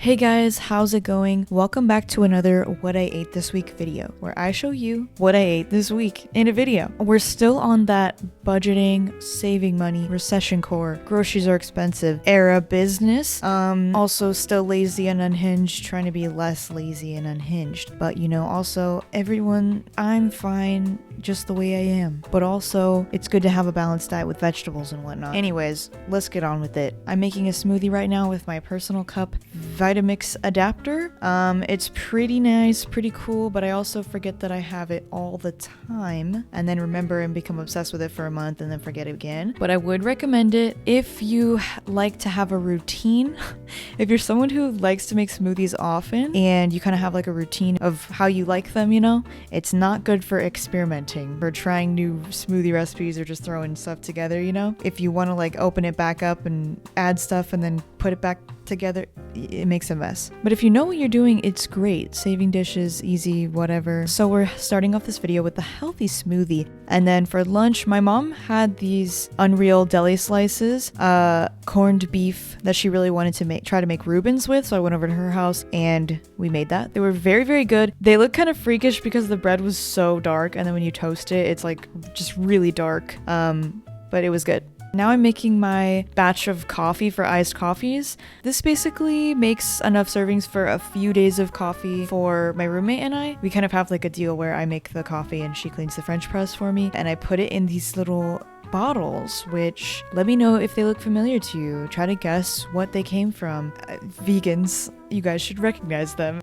Hey guys, how's it going? Welcome back to another What I Ate This Week video, where I show you what I ate this week in a video. We're still on that budgeting, saving money, recession core, groceries are expensive era business. Also still lazy and unhinged, trying to be less lazy and unhinged. But also everyone, I'm fine just the way I am. But also, it's good to have a balanced diet with vegetables and whatnot. Anyways, let's get on with it. I'm making a smoothie right now with my personal cup Vitamix adapter. It's pretty nice, pretty cool, but I also forget that I have it all the time and then remember and become obsessed with it for a month and then forget it again. But I would recommend it if you like to have a routine. If you're someone who likes to make smoothies often and you kind of have like a routine of how you like them, it's not good for experimenting, for trying new smoothie recipes or just throwing stuff together, If you want to like open it back up and add stuff and then put it back together, it makes a mess. But if you know what you're doing, it's great. Saving dishes, easy, whatever. So we're starting off this video with a healthy smoothie. And then for lunch, my mom had these Unreal deli slices, corned beef that she really wanted to try to make Reubens with. So I went over to her house and we made that. They were very, very good. They look kind of freakish because the bread was so dark. And then when you toast it, it's like just really dark. But it was good. Now I'm making my batch of coffee for iced coffees. This basically makes enough servings for a few days of coffee for my roommate and I. We kind of have like a deal where I make the coffee and she cleans the French press for me. And I put it in these little bottles, which let me know if they look familiar to you. Try to guess what they came from. Vegans, you guys should recognize them.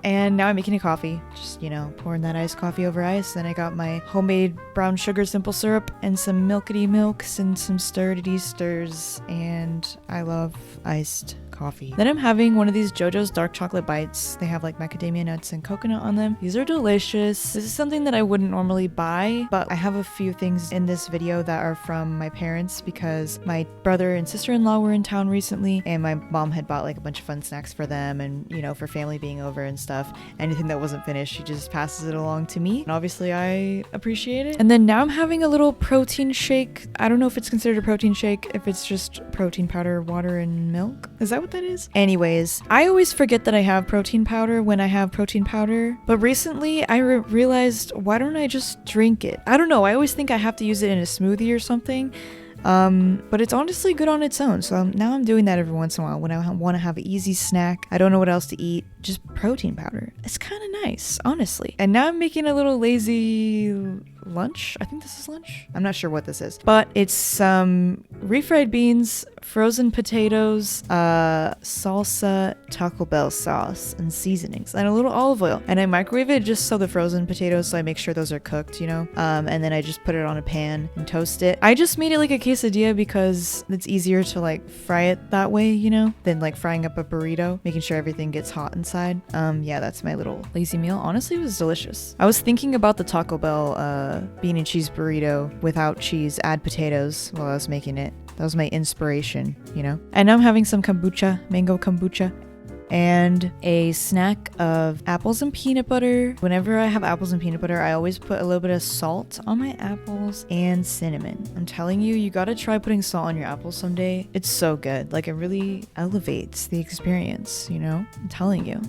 And now I'm making a coffee, just, pouring that iced coffee over ice. Then I got my homemade brown sugar simple syrup and some milkety milks and some sturdy stirs. And I love iced coffee. Then I'm having one of these JoJo's dark chocolate bites. They have like macadamia nuts and coconut on them. These are delicious. This is something that I wouldn't normally buy, but I have a few things in this video that are from my parents because my brother and sister-in-law were in town recently and my mom had bought like a bunch of fun snacks for them and, for family being over and stuff. Anything that wasn't finished, she just passes it along to me. And obviously I appreciate it. And then now I'm having a little protein shake. I don't know if it's considered a protein shake, if it's just protein powder, water, and milk. Is that what that is? Anyways, I always forget that I have protein powder when I have protein powder, but recently I realized, why don't I just drink it? I don't know, I always think I have to use it in a smoothie or something, but it's honestly good on its own. So now I'm doing that every once in a while when I want to have an easy snack. I don't know what else to eat, just protein powder. It's kind of nice, honestly. And now I'm making a little lazy lunch. I think this is lunch. I'm not sure what this is, but it's some refried beans, frozen potatoes, salsa, Taco Bell sauce, and seasonings, and a little olive oil. And I microwave it just so the frozen potatoes, so I make sure those are cooked, and then I just put it on a pan and toast it. I just made it like a quesadilla because it's easier to like fry it that way, than like frying up a burrito, making sure everything gets hot inside. Yeah, that's my little lazy meal. Honestly, it was delicious. I was thinking about the Taco Bell bean and cheese burrito without cheese, add potatoes while I was making it. That was my inspiration, And now I'm having some kombucha, mango kombucha, and a snack of apples and peanut butter. Whenever I have apples and peanut butter, I always put a little bit of salt on my apples and cinnamon. I'm telling you, you gotta try putting salt on your apples someday. It's so good. Like, it really elevates the experience, I'm telling you.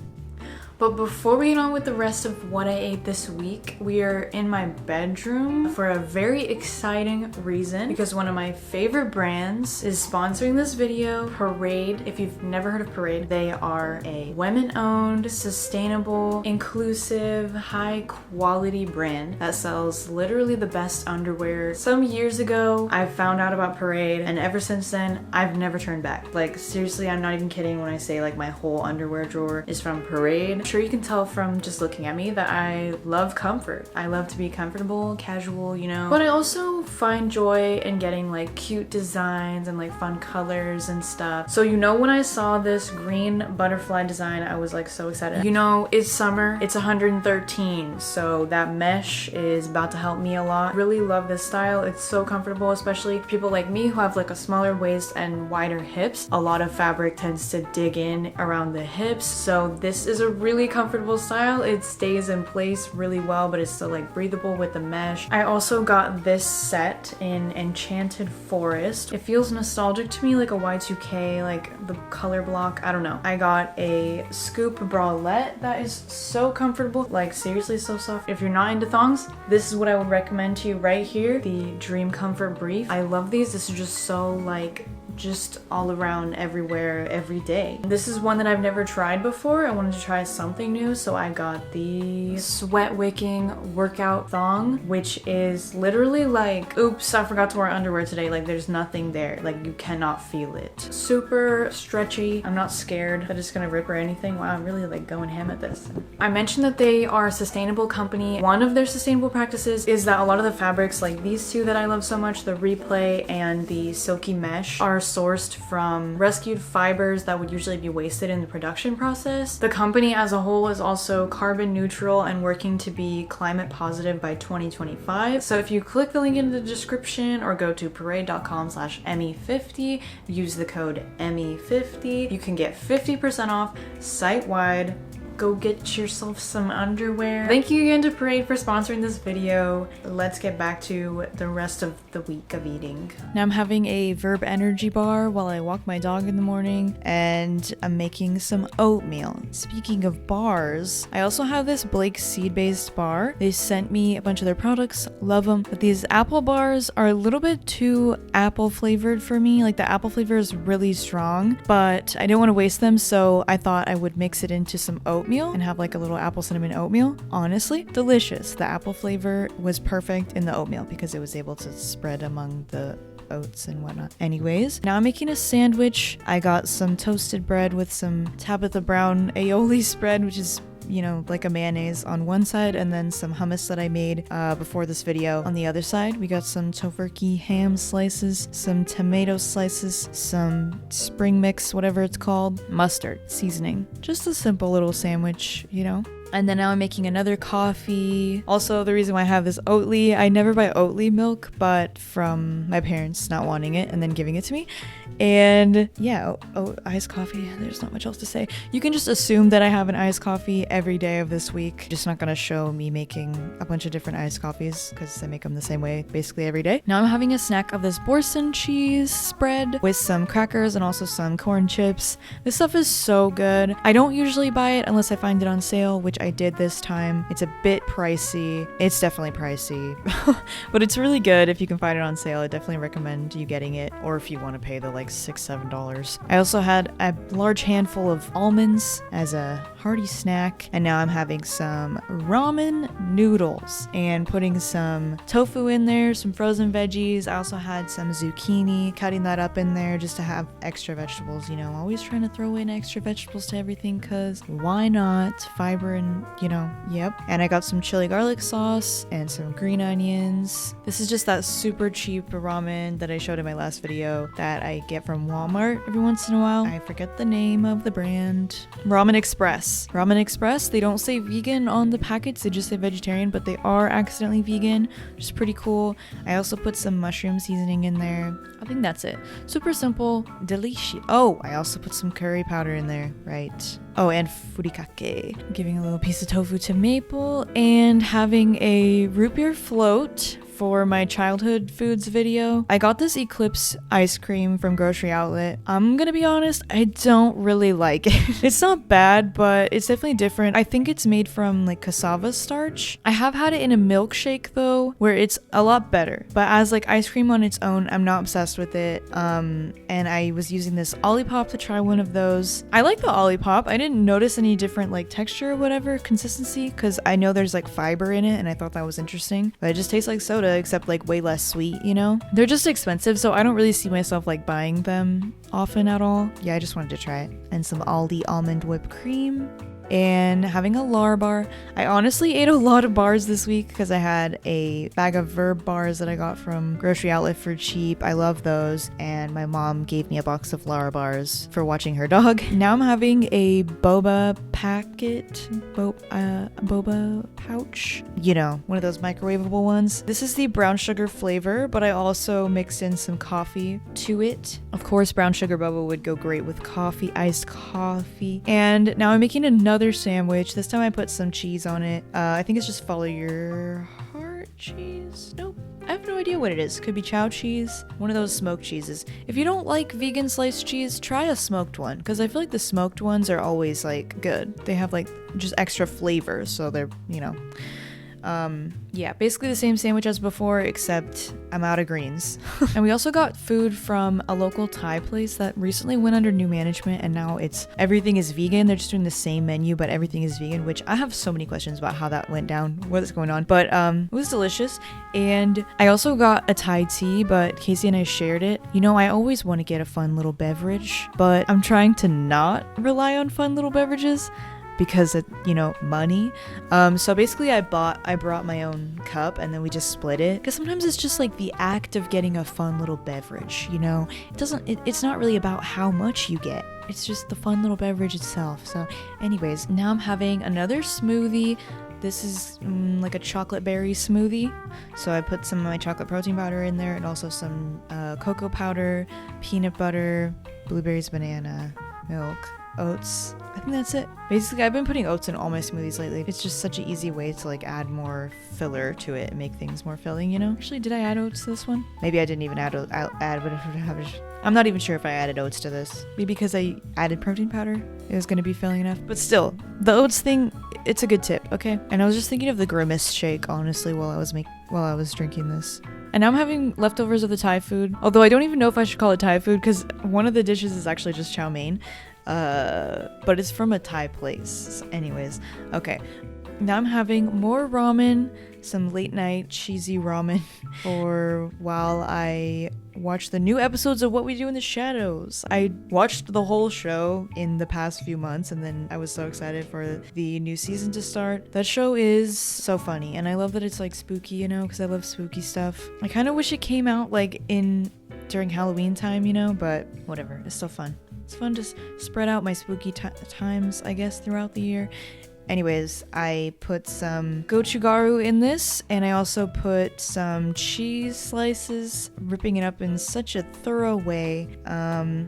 But before we get on with the rest of what I ate this week, we are in my bedroom for a very exciting reason because one of my favorite brands is sponsoring this video, Parade. If you've never heard of Parade, they are a women-owned, sustainable, inclusive, high-quality brand that sells literally the best underwear. Some years ago, I found out about Parade, and ever since then, I've never turned back. Like, seriously, I'm not even kidding when I say like my whole underwear drawer is from Parade. Sure, you can tell from just looking at me that I love comfort. I love to be comfortable, casual, but I also find joy in getting like cute designs and like fun colors and stuff. So when I saw this green butterfly design, I was like so excited. It's summer, it's 113, so that mesh is about to help me a lot. Really love this style. It's so comfortable, especially for people like me who have like a smaller waist and wider hips. A lot of fabric tends to dig in around the hips, so this is a really really comfortable style. It stays in place really well, but it's still like breathable with the mesh. I also got this set in Enchanted Forest. It feels nostalgic to me, like a Y2K, like the color block. I don't know. I got a scoop bralette that is so comfortable, like seriously so soft. If you're not into thongs, this is what I would recommend to you right here. The Dream Comfort Brief. I love these. This is just so like just all around, everywhere, every day. This is one that I've never tried before. I wanted to try something new, so I got the sweat wicking workout thong, which is literally like, oops, I forgot to wear underwear today. Like there's nothing there. Like you cannot feel it. Super stretchy. I'm not scared that it's gonna rip or anything. Wow, I'm really like going ham at this. I mentioned that they are a sustainable company. One of their sustainable practices is that a lot of the fabrics, like these two that I love so much, the Replay and the Silky Mesh, are sourced from rescued fibers that would usually be wasted in the production process. The company as a whole is also carbon neutral and working to be climate positive by 2025. So if you click the link in the description or go to parade.com/ME50, use the code ME50, you can get 50% off site-wide. Go get yourself some underwear. Thank you again to Parade for sponsoring this video. Let's get back to the rest of the week of eating. Now I'm having a Verb energy bar while I walk my dog in the morning, and I'm making some oatmeal. Speaking of bars, I also have this Blake seed-based bar. They sent me a bunch of their products, love them, but these apple bars are a little bit too apple flavored for me. Like the apple flavor is really strong, but I didn't want to waste them, so I thought I would mix it into some oatmeal and have like a little apple cinnamon oatmeal. Honestly, delicious. The apple flavor was perfect in the oatmeal because it was able to spread among the oats and whatnot. Anyways, now I'm making a sandwich. I got some toasted bread with some Tabitha Brown aioli spread, which is, you know, like a mayonnaise on one side, and then some hummus that I made before this video on the other side. We got some tofurkey ham slices, some tomato slices, some spring mix, whatever it's called, mustard, seasoning. Just a simple little sandwich, you know? And then now I'm making another coffee. Also, the reason why I have this Oatly, I never buy Oatly milk, but from my parents not wanting it and then giving it to me. And yeah, iced coffee. There's not much else to say. You can just assume that I have an iced coffee every day of this week. Just not gonna show me making a bunch of different iced coffees because I make them the same way basically every day. Now I'm having a snack of this Boursin cheese spread with some crackers and also some corn chips. This stuff is so good. I don't usually buy it unless I find it on sale, which I did this time. It's a bit pricey. It's definitely pricey, but it's really good if you can find it on sale. I definitely recommend you getting it, or if you want to pay the like $6-7. I also had a large handful of almonds as a hearty snack, and now I'm having some ramen noodles and putting some tofu in there, some frozen veggies. I also had some zucchini, cutting that up in there just to have extra vegetables, you know, always trying to throw in extra vegetables to everything because why not? Fiber and, you know, yep. And I got some chili garlic sauce and some green onions. This is just that super cheap ramen that I showed in my last video that I get from Walmart every once in a while. I forget the name of the brand. Ramen Express. Ramen Express, they don't say vegan on the packets, they just say vegetarian, but they are accidentally vegan, which is pretty cool. I also put some mushroom seasoning in there. I think that's it. Super simple, delicious. Oh, I also put some curry powder in there, right? Oh, and furikake. Giving a little piece of tofu to Maple and having a root beer float for my childhood foods video. I got this Eclipse ice cream from Grocery Outlet. I'm gonna be honest, I don't really like it. It's not bad, but it's definitely different. I think it's made from like cassava starch. I have had it in a milkshake though, where it's a lot better. But as like ice cream on its own, I'm not obsessed with it. And I was using this Olipop to try one of those. I like the Olipop. I didn't notice any different like texture or whatever, consistency, because I know there's like fiber in it and I thought that was interesting. But it just tastes like soda, except like way less sweet, you know? They're just expensive, so I don't really see myself like buying them often at all. Yeah, I just wanted to try it. And some Aldi almond whipped cream. And having a Lar bar. I honestly ate a lot of bars this week because I had a bag of Verb bars that I got from Grocery Outlet for cheap. I love those. And my mom gave me a box of Lar bars for watching her dog. Now I'm having a boba packet boba pouch. You know, one of those microwavable ones. This is the brown sugar flavor, but I also mixed in some coffee to it. Of course, brown sugar boba would go great with coffee, iced coffee. And now I'm making another sandwich. This time I put some cheese on it. I think it's just follow your heart cheese. Nope. I have no idea what it is. Could be chow cheese, one of those smoked cheeses. If you don't like vegan sliced cheese, try a smoked one, because I feel like the smoked ones are always like good. They have like just extra flavor, so they're, you know. Yeah, basically the same sandwich as before, except I'm out of greens. And we also got food from a local Thai place that recently went under new management, and now everything is vegan. They're just doing the same menu, but everything is vegan, which I have so many questions about how that went down, what's going on. But it was delicious. And I also got a Thai tea, but Casey and I shared it. You know, I always want to get a fun little beverage, but I'm trying to not rely on fun little beverages, because of, you know, money. So basically I brought my own cup, and then we just split it, because sometimes it's just like the act of getting a fun little beverage, you know. It's not really about how much you get, it's just the fun little beverage itself. So anyways, now I'm having another smoothie. This is like a chocolate berry smoothie. So I put some of my chocolate protein powder in there, and also some cocoa powder, peanut butter, blueberries, banana, milk, oats. I think that's it. Basically, I've been putting oats in all my smoothies lately. It's just such an easy way to like add more filler to it and make things more filling, you know? Actually, did I add oats to this one? Maybe I didn't even add I'm not even sure if I added oats to this. Maybe because I added protein powder, it was gonna be filling enough. But still, the oats thing, it's a good tip, okay? And I was just thinking of the grimace shake, honestly, while I was drinking this. And now I'm having leftovers of the Thai food. Although I don't even know if I should call it Thai food, because one of the dishes is actually just chow mein. But it's from a Thai place. Anyways, okay. Now I'm having more ramen, some late night cheesy ramen, for while I watch the new episodes of What We Do in the Shadows. I watched the whole show in the past few months, and then I was so excited for the new season to start. That show is so funny, and I love that it's like spooky, you know, because I love spooky stuff. I kind of wish it came out like during Halloween time, you know, but whatever, it's still fun. It's fun to spread out my spooky times, I guess, throughout the year. Anyways, I put some gochugaru in this, and I also put some cheese slices, ripping it up in such a thorough way.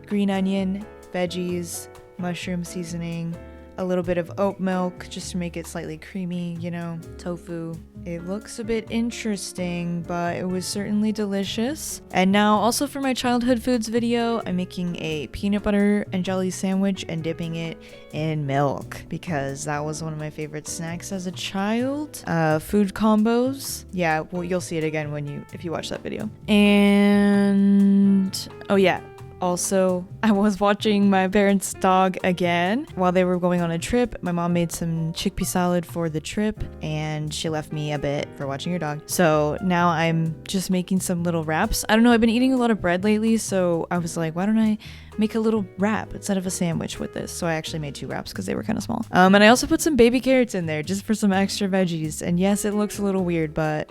Green onion, veggies, mushroom seasoning, a little bit of oat milk just to make it slightly creamy, you know, tofu. It looks a bit interesting, but it was certainly delicious. And now also for my childhood foods video, I'm making a peanut butter and jelly sandwich and dipping it in milk, because that was one of my favorite snacks as a child. Food combos. Yeah, well, you'll see it again if you watch that video. And oh yeah, also, I was watching my parents' dog again while they were going on a trip. My mom made some chickpea salad for the trip, and she left me a bit for watching her dog. So now I'm just making some little wraps. I don't know, I've been eating a lot of bread lately, so I was like, why don't I make a little wrap instead of a sandwich with this? So I actually made 2 wraps because they were kind of small. And I also put some baby carrots in there just for some extra veggies. And yes, it looks a little weird, but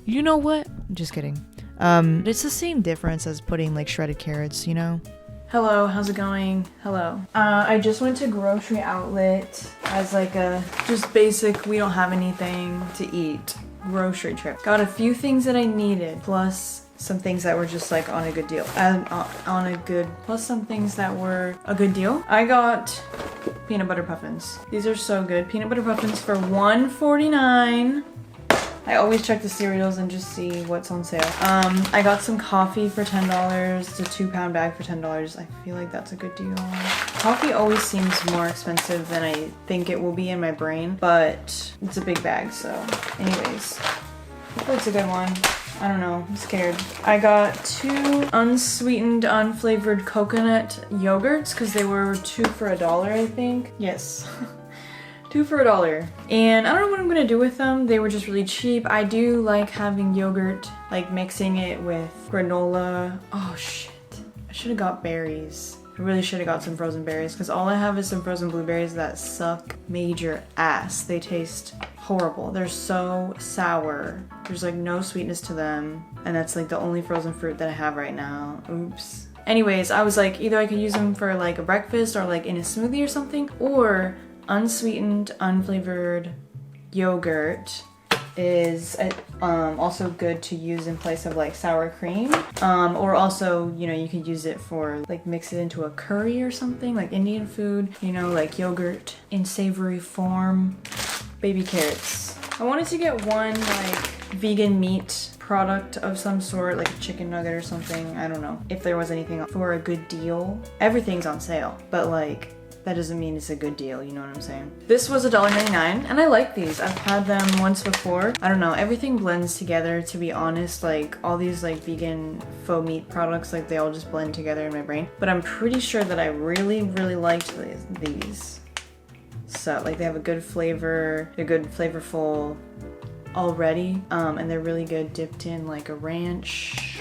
you know what? I'm just kidding. It's the same difference as putting like shredded carrots, you know? Hello, how's it going? Hello. I just went to grocery outlet as like a just basic, we don't have anything to eat grocery trip. Got a few things that I needed, plus some things that were just like on a good deal. Plus some things that were a good deal. I got peanut butter puffins. These are so good. Peanut butter puffins for $1.49. I always check the cereals and just see what's on sale. I got some coffee for $10. It's a 2-pound bag for $10. I feel like that's a good deal. Coffee always seems more expensive than I think it will be in my brain, but it's a big bag, so anyways. Hopefully it's a good one. I don't know, I'm scared. I got 2 unsweetened, unflavored coconut yogurts because they were 2 for $1, I think. Yes. 2 for $1. And I don't know what I'm gonna do with them. They were just really cheap. I do like having yogurt, like mixing it with granola. Oh shit, I should have got berries. I really should have got some frozen berries, because all I have is some frozen blueberries that suck major ass. They taste horrible. They're so sour. There's like no sweetness to them. And that's like the only frozen fruit that I have right now. Oops. Anyways, I was like, either I could use them for like a breakfast or like in a smoothie or something, or unsweetened, unflavored yogurt is also good to use in place of like sour cream, or also, you know, you could use it for like mix it into a curry or something like Indian food, you know, like yogurt in savory form. Baby carrots. I wanted to get one like vegan meat product of some sort, like a chicken nugget or something. I don't know if there was anything for a good deal. Everything's on sale, but like that doesn't mean it's a good deal, you know what I'm saying? This was $1.99 and I like these. I've had them once before. I don't know, everything blends together, to be honest. Like all these like vegan faux meat products, like they all just blend together in my brain. But I'm pretty sure that I really liked these. So like they have a good flavor, they're good flavorful already, and they're really good dipped in like a ranch.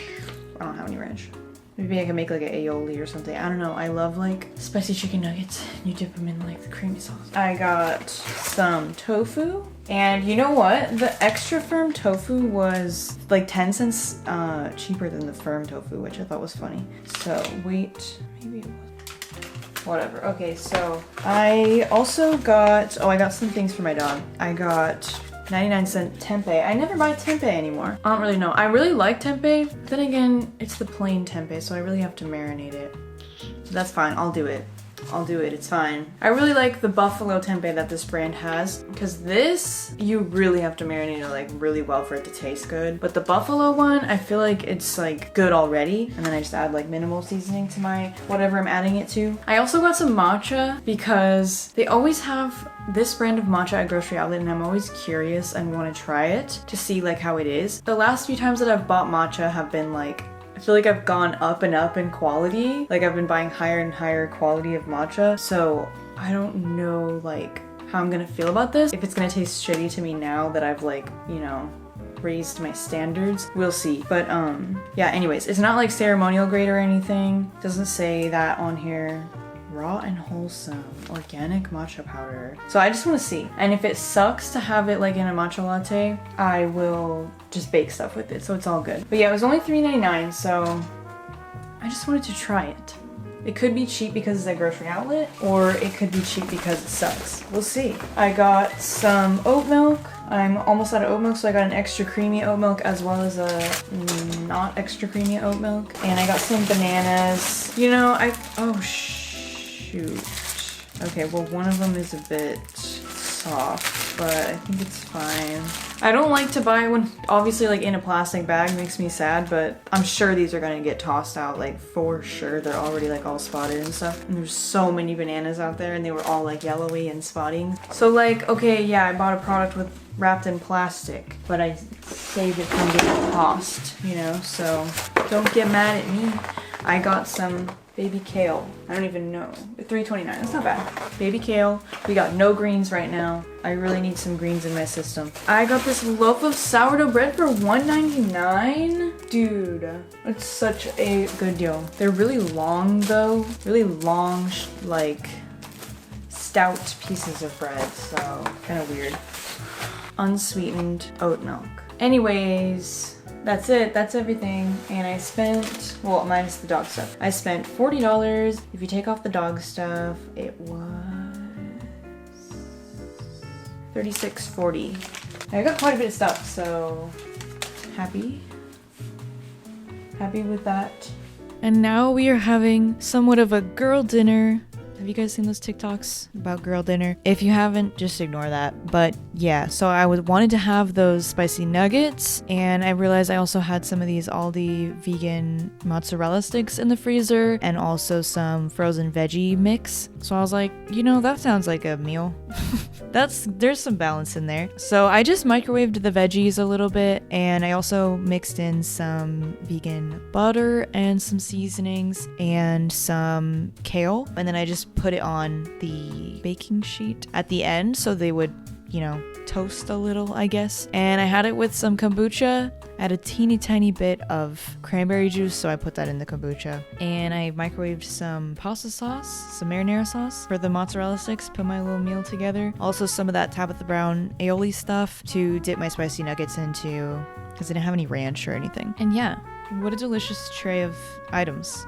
I don't have any ranch. Maybe I can make like an aioli or something. I don't know. I love like spicy chicken nuggets. You dip them in like the creamy sauce. I got some tofu. And you know what? The extra firm tofu was like 10 cents cheaper than the firm tofu, which I thought was funny. So wait, maybe it was. Whatever. Okay, so I also got, I got some things for my dog. I got 99-cent tempeh. I never buy tempeh anymore. I don't really know. I really like tempeh. Then again, it's the plain tempeh, so I really have to marinate it. So that's fine. I'll do it. It's fine. I really like the buffalo tempeh that this brand has, because this, you really have to marinate it like really well for it to taste good. But the buffalo one, I feel like it's like good already, and then I just add like minimal seasoning to my whatever I'm adding it to. I also got some matcha because they always have this brand of matcha at Grocery Outlet, and I'm always curious and want to try it to see like how it is. The last few times that I've bought matcha have been like, I feel like I've gone up and up in quality. Like I've been buying higher and higher quality of matcha. So I don't know like how I'm gonna feel about this. If it's gonna taste shitty to me now that I've like, you know, raised my standards. We'll see. But yeah, anyways, it's not like ceremonial grade or anything. Doesn't say that on here. Raw and wholesome organic matcha powder. So I just want to see. And if it sucks to have it like in a matcha latte, I will just bake stuff with it. So it's all good. But yeah, it was only $3.99. So I just wanted to try it. It could be cheap because it's at Grocery Outlet, or it could be cheap because it sucks. We'll see. I got some oat milk. I'm almost out of oat milk, so I got an extra creamy oat milk as well as a not extra creamy oat milk. And I got some bananas. You know, oh shoot. Okay, well one of them is a bit soft, but I think it's fine. I don't like to buy one, obviously like in a plastic bag makes me sad, but I'm sure these are gonna get tossed out, like for sure. They're already like all spotted and stuff. And there's so many bananas out there and they were all like yellowy and spotting. So like, okay, yeah, I bought a product wrapped in plastic, but I saved it from getting tossed, you know, so don't get mad at me. I got some baby kale. I don't even know. $3.29. That's not bad. Baby kale. We got no greens right now. I really need some greens in my system. I got this loaf of sourdough bread for $1.99. Dude, it's such a good deal. They're really long though. Really long, like stout pieces of bread. So kind of weird. Unsweetened oat milk. Anyways, that's it. That's everything. And I spent, well, minus the dog stuff, I spent $40. If you take off the dog stuff, it was $36.40. I got quite a bit of stuff, so happy with that. And now we are having somewhat of a girl dinner. Have you guys seen those TikToks about girl dinner? If you haven't, just ignore that. But yeah, so I wanted to have those spicy nuggets, and I realized I also had some of these Aldi vegan mozzarella sticks in the freezer, and also some frozen veggie mix. So I was like, you know, that sounds like a meal. There's some balance in there. So I just microwaved the veggies a little bit, and I also mixed in some vegan butter and some seasonings and some kale, and then I just put it on the baking sheet at the end so they would, you know, toast a little, I guess. And I had it with some kombucha. I had a teeny tiny bit of cranberry juice, so I put that in the kombucha. And I microwaved some pasta sauce, some marinara sauce for the mozzarella sticks, put my little meal together. Also some of that Tabitha Brown aioli stuff to dip my spicy nuggets into, because I didn't have any ranch or anything. And yeah, what a delicious tray of items.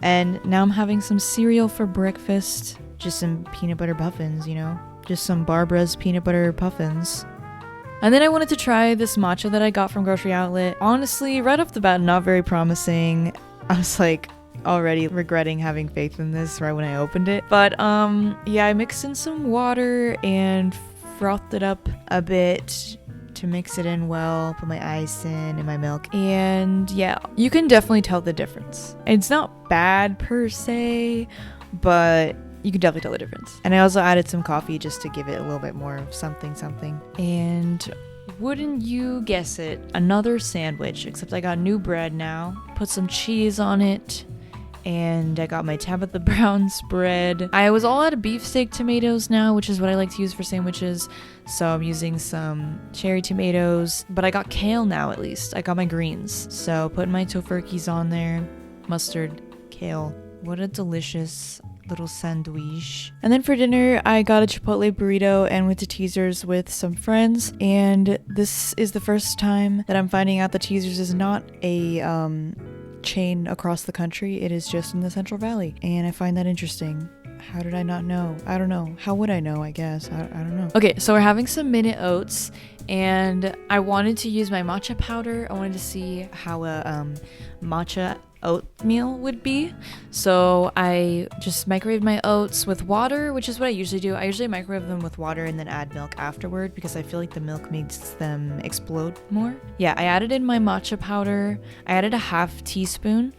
And now I'm having some cereal for breakfast. just some peanut butter puffins, you know? Just some Barbara's peanut butter puffins. And then I wanted to try this matcha that I got from Grocery Outlet. Honestly, right off the bat, not very promising. I was like already regretting having faith in this right when I opened it. But yeah, I mixed in some water and frothed it up a bit to mix it in well, put my ice in and my milk. And yeah, you can definitely tell the difference. It's not bad per se, but you can definitely tell the difference. And I also added some coffee just to give it a little bit more of something. And wouldn't you guess it, another sandwich, except I got new bread now. Put some cheese on it. And I got my Tabitha Brown's bread. I was all out of beefsteak tomatoes now, which is what I like to use for sandwiches. So I'm using some cherry tomatoes, but I got kale now at least. I got my greens. So putting my tofurkeys on there, mustard, kale. What a delicious little sandwich. And then for dinner, I got a Chipotle burrito and went to Teasers with some friends. And this is the first time that I'm finding out that Teasers is not a chain across the country. It is just in the Central Valley, and I find that interesting. How did I not know? I don't know. How would I know? I guess. I don't know. Okay, so we're having some minute oats, and I wanted to use my matcha powder. I wanted to see how a matcha oatmeal would be. So I just microwaved my oats with water, which is what I usually do. I usually microwave them with water and then add milk afterward because I feel like the milk makes them explode more. Yeah, I added in my matcha powder. I added a half teaspoon,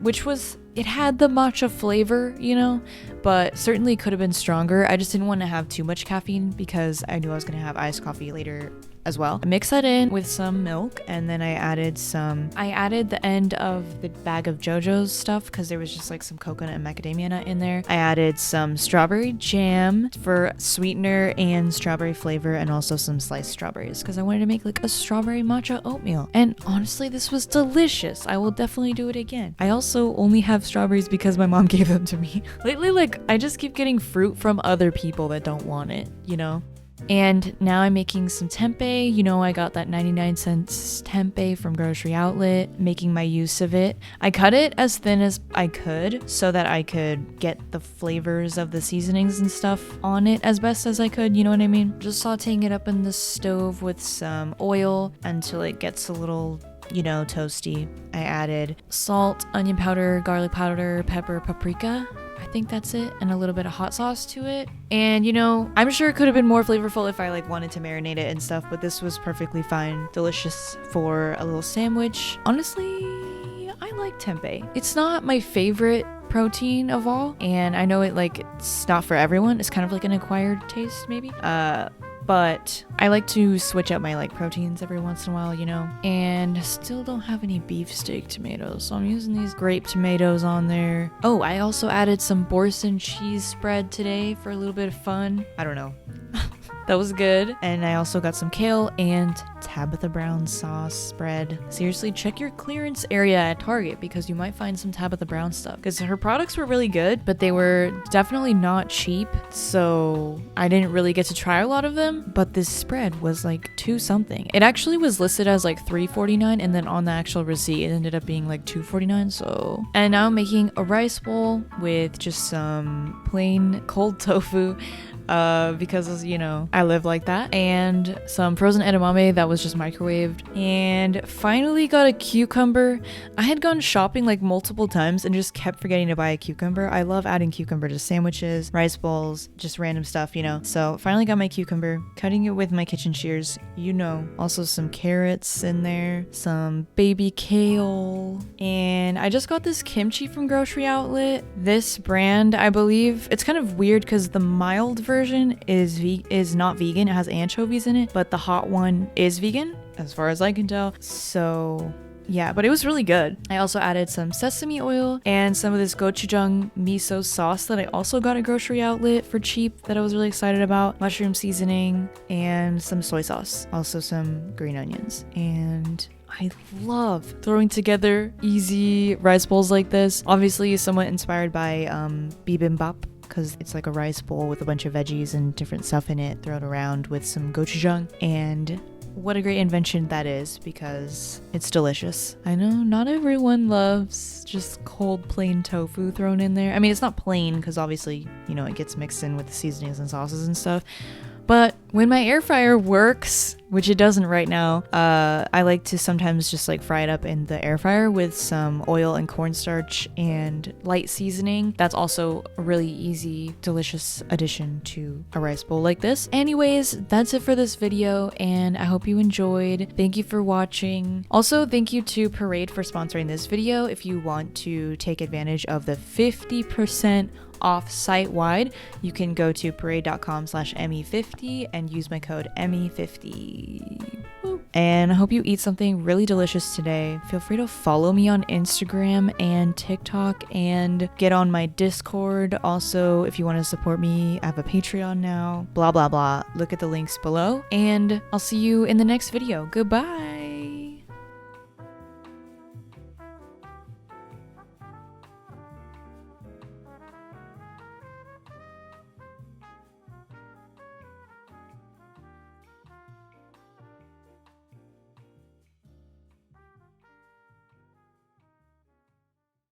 which was, it had the matcha flavor, you know, but certainly could have been stronger. I just didn't want to have too much caffeine because I knew I was going to have iced coffee later as well. I mixed that in with some milk, and then I added the end of the bag of JoJo's stuff because there was just like some coconut and macadamia nut in there. I added some strawberry jam for sweetener and strawberry flavor, and also some sliced strawberries because I wanted to make like a strawberry matcha oatmeal. And honestly, this was delicious. I will definitely do it again. I also only have strawberries because my mom gave them to me. Lately, like, I just keep getting fruit from other people that don't want it, you know? And now I'm making some tempeh. You know, I got that 99 cents tempeh from Grocery Outlet, making my use of it. I cut it as thin as I could so that I could get the flavors of the seasonings and stuff on it as best as I could, you know what I mean? Just sauteing it up in the stove with some oil until it gets a little, you know, toasty. I added salt, onion powder, garlic powder, pepper, paprika. I think that's it, and a little bit of hot sauce to it. And you know, I'm sure it could have been more flavorful if I like wanted to marinate it and stuff, but this was perfectly fine. Delicious for a little sandwich. Honestly, I like tempeh. It's not my favorite protein of all, and I know it's not for everyone. It's kind of like an acquired taste maybe. But I like to switch up my proteins every once in a while, you know. And still don't have any beefsteak tomatoes, so I'm using these grape tomatoes on there. Oh, I also added some Boursin cheese spread today for a little bit of fun. I don't know. That was good. And I also got some kale and Tabitha Brown sauce spread. Seriously, check your clearance area at Target because you might find some Tabitha Brown stuff. Because her products were really good, but they were definitely not cheap. So I didn't really get to try a lot of them. But this spread was like $2 something. It actually was listed as like $3.49, and then on the actual receipt it ended up being like $2.49. So, and now I'm making a rice bowl with just some plain cold tofu. Because, you know, I live like that, and some frozen edamame that was just microwaved, and finally got a cucumber. I had gone shopping like multiple times and just kept forgetting to buy a cucumber. I love adding cucumber to sandwiches, rice bowls, just random stuff, you know. So finally got my cucumber, cutting it with my kitchen shears, you know. Also some carrots in there, some baby kale, and I just got this kimchi from Grocery Outlet. This brand, I believe, it's kind of weird because the mild version is not vegan. It has anchovies in it, but the hot one is vegan as far as I can tell. So yeah, but it was really good. I also added some sesame oil and some of this gochujang miso sauce that I also got at Grocery Outlet for cheap that I was really excited about. Mushroom seasoning and some soy sauce. Also some green onions. And I love throwing together easy rice bowls like this. Obviously somewhat inspired by bibimbap, because it's like a rice bowl with a bunch of veggies and different stuff in it, thrown around with some gochujang. And what a great invention that is, because it's delicious. I know not everyone loves just cold plain tofu thrown in there. I mean, it's not plain because obviously, you know, it gets mixed in with the seasonings and sauces and stuff. But when my air fryer works, which it doesn't right now, I like to sometimes just like fry it up in the air fryer with some oil and cornstarch and light seasoning. That's also a really easy, delicious addition to a rice bowl like this. Anyways, that's it for this video, and I hope you enjoyed. Thank you for watching. Also, thank you to Parade for sponsoring this video. If you want to take advantage of the 50% off site-wide, you can go to parade.com/ME50 and use my code ME50. Woo. And I hope you eat something really delicious today. Feel free to follow me on Instagram and TikTok and get on my Discord. Also, if you want to support me, I have a Patreon now. Blah, blah, blah. Look at the links below, and I'll see you in the next video. Goodbye.